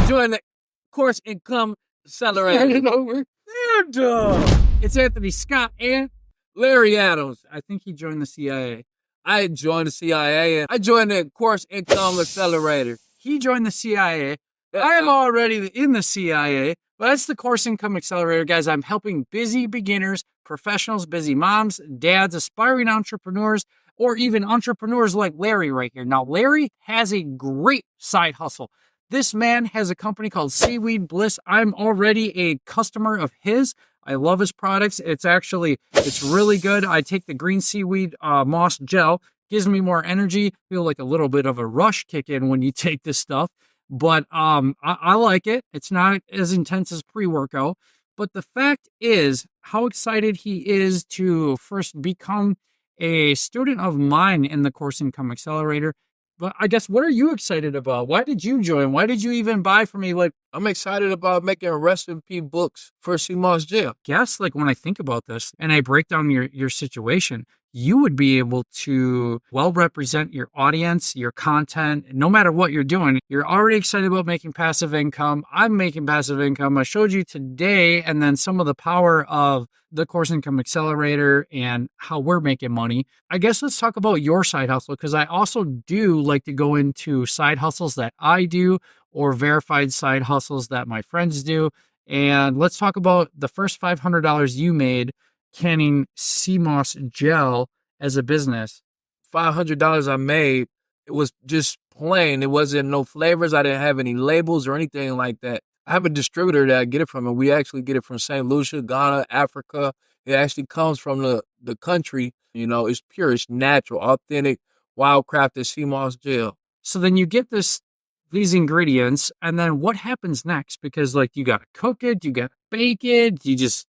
join the Course Income Accelerator. It's Anthony Scott and Larry Adams. I think he joined the CIA. I joined the CIA and I joined the Course Income Accelerator. He joined the CIA. I am already in the CIA, but that's the Course Income Accelerator, guys. I'm helping busy beginners, professionals, busy moms, dads, aspiring entrepreneurs, or even entrepreneurs like Larry right here. Now, Larry has a great side hustle. This man has a company called Seaweed, Bliss. I'm already a customer of his. I love his products. It's really good. I take the green seaweed moss gel, gives me more energy. Feel like a little bit of a rush kick in when you take this stuff. But I like it. It's not as intense as pre-workout. But the fact is how excited he is to first become a student of mine in the Course Income Accelerator. But I guess, what are you excited about? Why did you join? Why did you even buy from me? Like, I'm excited about making recipe books for CMOS Gel. Guess, like, when I think about this and I break down your situation, you would be able to well represent your audience, your content, no matter what you're doing. You're already excited about making passive income. I'm making passive income. I showed you today, and then some of the power of the Course Income Accelerator and how we're making money. I guess let's talk about your side hustle, because I also do like to go into side hustles that I do or verified side hustles that my friends do. And let's talk about the first $500 you made canning CMOS gel as a business. $500 I made, it was just plain. It wasn't no flavors. I didn't have any labels or anything like that. I have a distributor that I get it from, and we actually get it from St. Lucia, Ghana, Africa. It actually comes from the country. You know, it's pure, it's natural, authentic, wildcrafted CMOS gel. So then you get these ingredients, and then what happens next? Because, like, you got to cook it, you got to bake it, you just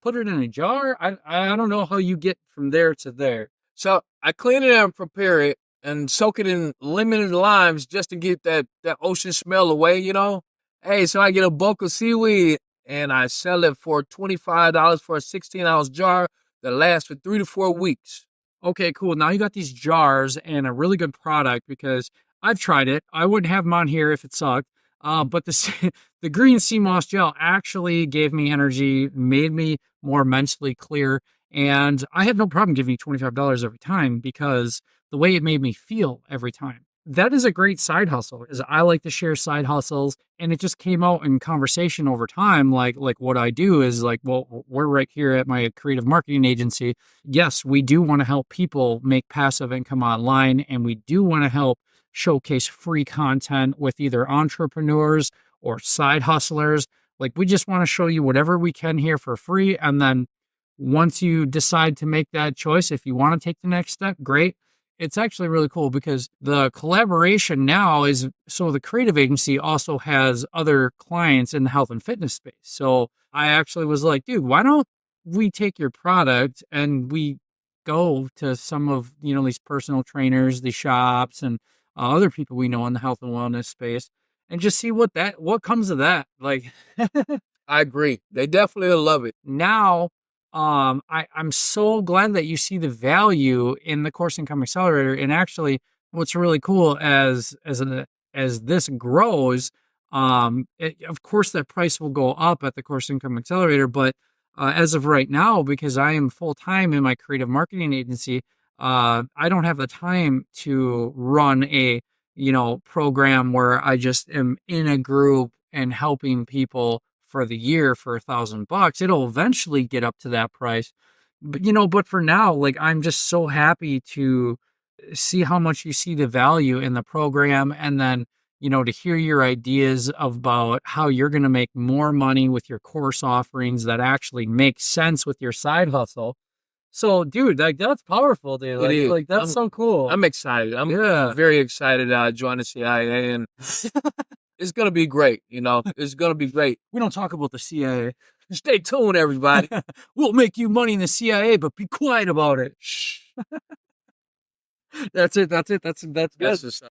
put it in a jar. I don't know how you get from there to there. So I clean it and prepare it and soak it in lemon and limes just to get that ocean smell away, you know? Hey, so I get a bulk of seaweed and I sell it for $25 for a 16-ounce jar that lasts for 3 to 4 weeks. Okay, cool. Now you got these jars and a really good product, because I've tried it. I wouldn't have them on here if it sucked. But the green CMOS gel actually gave me energy, made me more mentally clear. And I had no problem giving you $25 every time, because the way it made me feel every time. That is a great side hustle, is I like to share side hustles, and it just came out in conversation over time. Like what I do is like, well, we're right here at my creative marketing agency. Yes, we do want to help people make passive income online, and we do want to help showcase free content with either entrepreneurs or side hustlers. Like, we just want to show you whatever we can here for free. And then once you decide to make that choice, if you want to take the next step, great. It's actually really cool, because the collaboration now is, so the creative agency also has other clients in the health and fitness space. So I actually was like, dude, why don't we take your product and we go to some of, these personal trainers, these shops, and other people we know in the health and wellness space, and just see what comes of that. Like, I agree. They definitely will love it. Now, I'm so glad that you see the value in the Course Income Accelerator. And actually, what's really cool as this grows, of course that price will go up at the Course Income Accelerator. But as of right now, because I am full time in my creative marketing agency, I don't have the time to run a program where I just am in a group and helping people for the year for $1,000. It'll eventually get up to that price. But for now, like, I'm just so happy to see how much you see the value in the program, and then, to hear your ideas about how you're going to make more money with your course offerings that actually make sense with your side hustle. So, dude, like, that's powerful, dude. It is. Like that's so cool. I'm excited. I'm very excited to join the CIA, and it's going to be great. It's going to be great. We don't talk about the CIA. Stay tuned, everybody. We'll make you money in the CIA, but be quiet about it. Shh. That's it. That's good.